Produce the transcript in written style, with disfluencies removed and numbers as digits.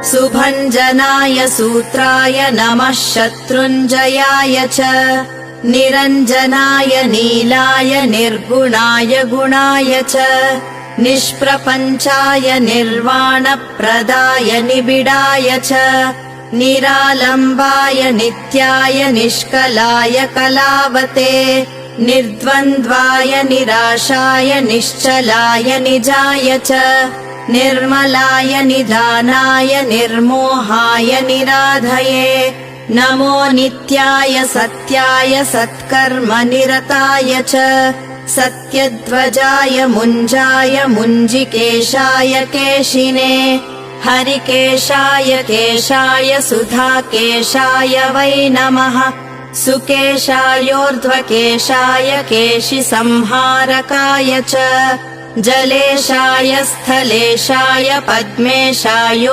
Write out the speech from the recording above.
सुभञ्जनाय सूत्राय नमः शत्रुञ्जयाय च निरञ्जनाय नीलाय निर्गुणाय गुणाय च निष्प्रपञ्चाय निर्वाणप्रदाय निबिडाय च निरालम्बाय नित्याय निष्कलाय कलावते निर्द्वन्द्वाय निराशाय निश्चलाय निजाय च निर्मलाय निधानाय निर्मोहाय निराधये नमो नित्याय सत्याय सत्कर्म निरताय च सत्यध्वजाय मुञ्जाय मुञ्जिकेशाय केशिने हरिकेशाय केशाय सुधाकेशाय वै नमः सुकेशायोर्ध्वकेशाय केशिसंहारकाय च जलेशाय स्थलेशाय पद्मेशाय